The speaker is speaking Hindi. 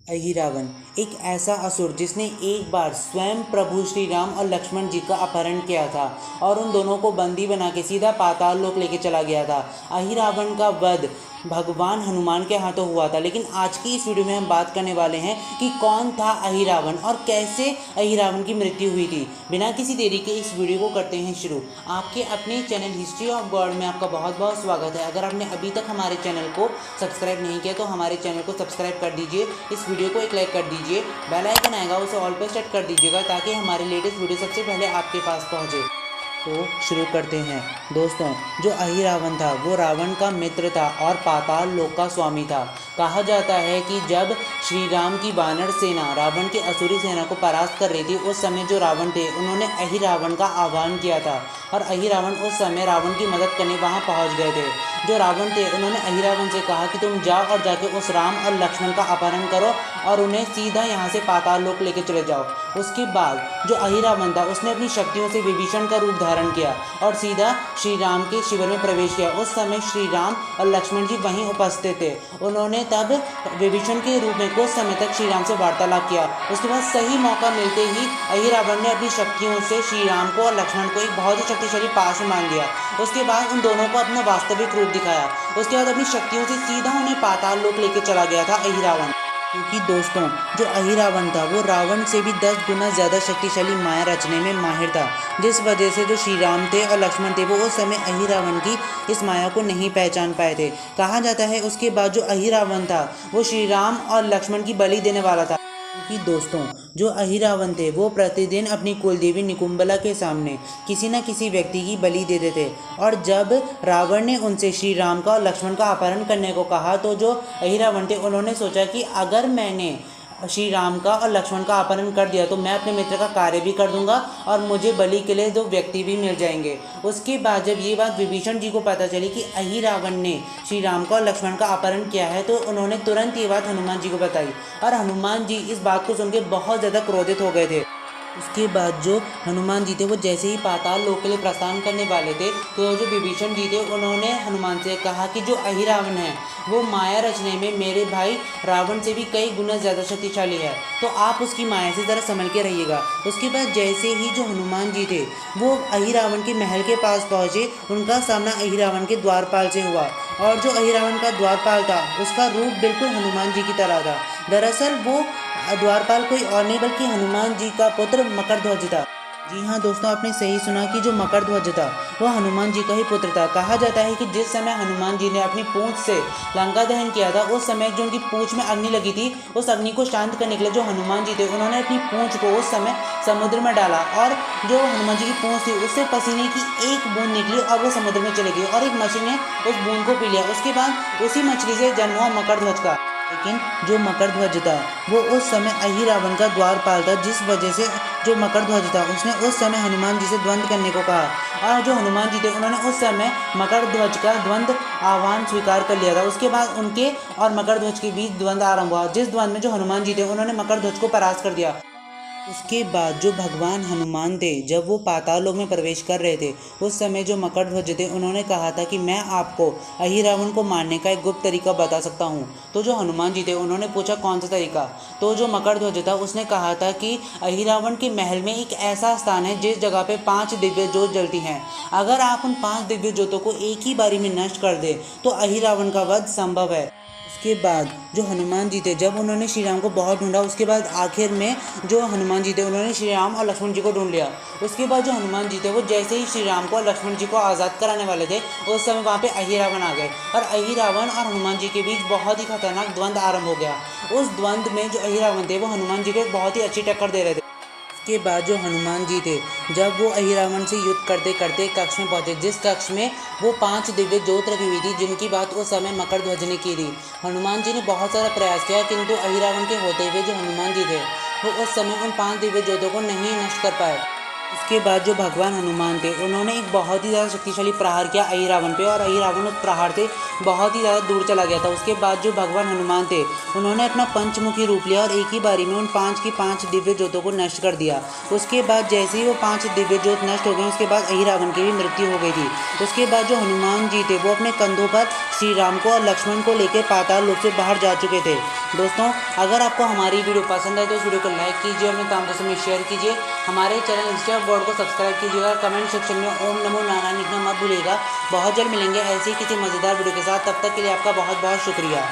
अहिरावण एक ऐसा असुर जिसने एक बार स्वयं प्रभु श्री राम और लक्ष्मण जी का अपहरण किया था और उन दोनों को बंदी बना के सीधा पाताल लोक लेके चला गया था। अहिरावण का वध भगवान हनुमान के हाथों हुआ था। लेकिन आज की इस वीडियो में हम बात करने वाले हैं कि कौन था अहिरावण और कैसे अहिरावण की मृत्यु हुई थी। बिना किसी देरी के इस वीडियो को करते हैं शुरू। आपके अपने चैनल हिस्ट्री ऑफ गॉड में आपका बहुत बहुत स्वागत है। अगर आपने अभी तक हमारे चैनल को सब्सक्राइब नहीं किया तो हमारे चैनल को सब्सक्राइब कर दीजिए, इस वीडियो को एक लाइक कर दीजिए, बेल आइकन आएगा उसे ऑल पर सेट कर दीजिएगा ताकि हमारे लेटेस्ट वीडियो सबसे पहले आपके पास पहुंचे। तो शुरू करते हैं दोस्तों। जो अहिरावण था वो रावण का मित्र था और पाताल लोक का स्वामी था। कहा जाता है कि जब श्री राम की वानर सेना रावण की असुरी सेना को परास्त कर रही थी, उस समय जो रावण थे उन्होंने अहिरावण का आह्वान किया था और अहिरावण उस समय रावण की मदद करने वहां पहुंच गए थे। जो रावण थे उन्होंने अहिरावण से कहा कि तुम जाओ और जाके उस राम और लक्ष्मण का अपहरण करो और उन्हें सीधा यहाँ से पाताल लोक लेके चले जाओ। उसके बाद जो अहिरावण था उसने अपनी शक्तियों से विभीषण का रूप धारण किया और सीधा श्री राम के शिविर में प्रवेश किया। उस समय श्री राम और लक्ष्मण जी वहीं उपस्थित थे। उन्होंने तब विभीषण के रूप में कुछ समय तक श्री राम से वार्तालाप किया। उसके बाद सही मौका मिलते ही अहिरावण ने अपनी शक्तियों से श्री राम को और लक्ष्मण को एक बहुत ही शक्तिशाली पाश में मान लिया। उसके बाद उन दोनों को अपना वास्तविक रूप दिखाया। उसके बाद अपनी शक्तियों से सीधा उन्हें पाताल लोक लेके चला गया था अहिरावण। क्योंकि दोस्तों जो अहिरावण था वो रावण से भी 10 गुना ज़्यादा शक्तिशाली माया रचने में माहिर था, जिस वजह से जो श्री राम थे और लक्ष्मण थे वो उस समय अहिरावण की इस माया को नहीं पहचान पाए थे। कहा जाता है उसके बाद जो अहिरावण था वो श्री राम और लक्ष्मण की बलि देने वाला था। क्योंकि दोस्तों जो अहिरावण थे वो प्रतिदिन अपनी कुलदेवी निकुंबला के सामने किसी न किसी व्यक्ति की बलि देते थे। और जब रावण ने उनसे श्री राम का और लक्ष्मण का अपहरण करने को कहा तो जो अहिरावण थे उन्होंने सोचा कि अगर मैंने श्री राम का और लक्ष्मण का अपहरण कर दिया तो मैं अपने मित्र का कार्य भी कर दूंगा और मुझे बलि के लिए 2 व्यक्ति भी मिल जाएंगे। उसके बाद जब ये बात विभीषण जी को पता चली कि अहिरावण ने श्री राम का और लक्ष्मण का अपहरण किया है तो उन्होंने तुरंत ये बात हनुमान जी को बताई और हनुमान जी इस बात को सुनकर बहुत ज़्यादा क्रोधित हो गए थे। उसके बाद जो हनुमान जी थे वो जैसे ही पाताल लोक के लिए प्रस्थान करने वाले थे तो जो विभीषण जी थे उन्होंने हनुमान से कहा कि जो अहिरावण है वो माया रचने में मेरे भाई रावण से भी कई गुना ज़्यादा शक्तिशाली है, तो आप उसकी माया से ज़रा संभल के रहिएगा। उसके बाद जैसे ही जो हनुमान जी थे वो अहिरावण के महल के पास पहुँचे, उनका सामना अहिरावण के द्वारपाल से हुआ और जो अहिरावण का द्वारपाल था उसका रूप बिल्कुल हनुमान जी की तरह था। दरअसल वो द्वारपाल कोई और नहीं बल्कि हनुमान जी का पुत्र मकरध्वज था। जी हाँ दोस्तों, आपने सही सुना कि जो मकरध्वज था वो हनुमान जी का ही पुत्र था। कहा जाता है कि जिस समय हनुमान जी ने अपनी पूंछ से लंका दहन किया था उस समय जो उनकी पूंछ में अग्नि लगी थी उस अग्नि को शांत करने के लिए जो हनुमान जी थे उन्होंने अपनी पूंछ को उस समय समुद्र में डाला और जो हनुमान जी की पूंछ थी उससे पसीने की एक बूंद निकली और वो समुद्र में चली गई और एक मछली ने उस बूंद को पी लिया। उसके बाद उसी मछली से जन्म हुआ मकरध्वज का। लेकिन जो मकरध्वज था वो उस समय अहिरावण का द्वारपाल था, जिस वजह से जो मकरध्वज था उसने उस समय हनुमान जी से द्वंद्व करने को कहा और जो हनुमान जी थे उन्होंने उस समय मकरध्वज का द्वंद्व आह्वान स्वीकार कर लिया था। उसके बाद उनके और मकरध्वज के बीच द्वंद्व आरंभ हुआ, जिस द्वंद्व में जो हनुमान जी थे उन्होंने मकरध्वज को परास्त कर दिया। उसके बाद जो भगवान हनुमान थे जब वो पाताल लोक में प्रवेश कर रहे थे उस समय जो मकरध्वज थे उन्होंने कहा था कि मैं आपको अहिरावण को मारने का एक गुप्त तरीका बता सकता हूँ। तो जो हनुमान जी थे उन्होंने पूछा कौन सा तरीका। तो जो मकरध्वज था उसने कहा था कि अहिरावण के महल में एक ऐसा स्थान है जिस जगह पे 5 दिव्य ज्योत जलती हैं। अगर आप उन 5 दिव्य ज्योतों को एक ही बारी में नष्ट कर दे तो अहिरावण का वध संभव है। उसके बाद जो हनुमान जी थे जब उन्होंने श्री राम को बहुत ढूंढा, उसके बाद आखिर में जो हनुमान जी थे उन्होंने श्री राम और लक्ष्मण जी को ढूंढ लिया। उसके बाद जो हनुमान जी थे वो जैसे ही श्री राम को और लक्ष्मण जी को आज़ाद कराने वाले थे उस समय वहाँ पे अहिरावण आ गए और अहिरावण और हनुमान जी के बीच बहुत ही खतरनाक द्वंद्व आरंभ हो गया। उस द्वंद्व में जो अहिरावण थे वो हनुमान जी को एक बहुत ही अच्छी टक्कर दे रहे थे। के बाद जो हनुमान जी थे जब वो अहिरावण से युद्ध करते करते कक्ष में पहुंचे, जिस कक्ष में वो 5 दिव्य ज्योत रखी हुई थी जिनकी बात उस समय मकरध्वज ने की थी। हनुमान जी ने बहुत सारा प्रयास किया किंतु अहिरावण के होते हुए जो हनुमान जी थे वो उस समय उन 5 दिव्य ज्योतों को नहीं नष्ट कर पाए। उसके बाद जो भगवान हनुमान थे उन्होंने एक बहुत ही ज़्यादा शक्तिशाली प्रहार किया अहिरावण पे, और अहिरावण उस प्रहार से बहुत ही ज़्यादा दूर चला गया था। उसके बाद जो भगवान हनुमान थे उन्होंने अपना पंचमुखी रूप लिया और एक ही बारी में उन 5 की 5 दिव्य ज्योतों को नष्ट कर दिया। उसके बाद जैसे ही वो 5 दिव्य ज्योत नष्ट हो गए, उसके बाद अहिरावण की भी मृत्यु हो गई थी। उसके बाद जो हनुमान जी थे वो अपने कंधों पर श्री राम को और लक्ष्मण को लेकर पाताल लोक से बाहर जा चुके थे। दोस्तों, अगर आपको हमारी वीडियो पसंद आए तो इस वीडियो को लाइक कीजिए, अपने तमाम दोस्तों में शेयर कीजिए, हमारे चैनल इंस्टा बोर्ड को सब्सक्राइब कीजिएगा, कमेंट सेक्शन में ओम नमो नारायण लिखना मत भूलिएगा। बहुत जल्द मिलेंगे ऐसे ही किसी मज़ेदार वीडियो के साथ, तब तक के लिए आपका बहुत बहुत शुक्रिया।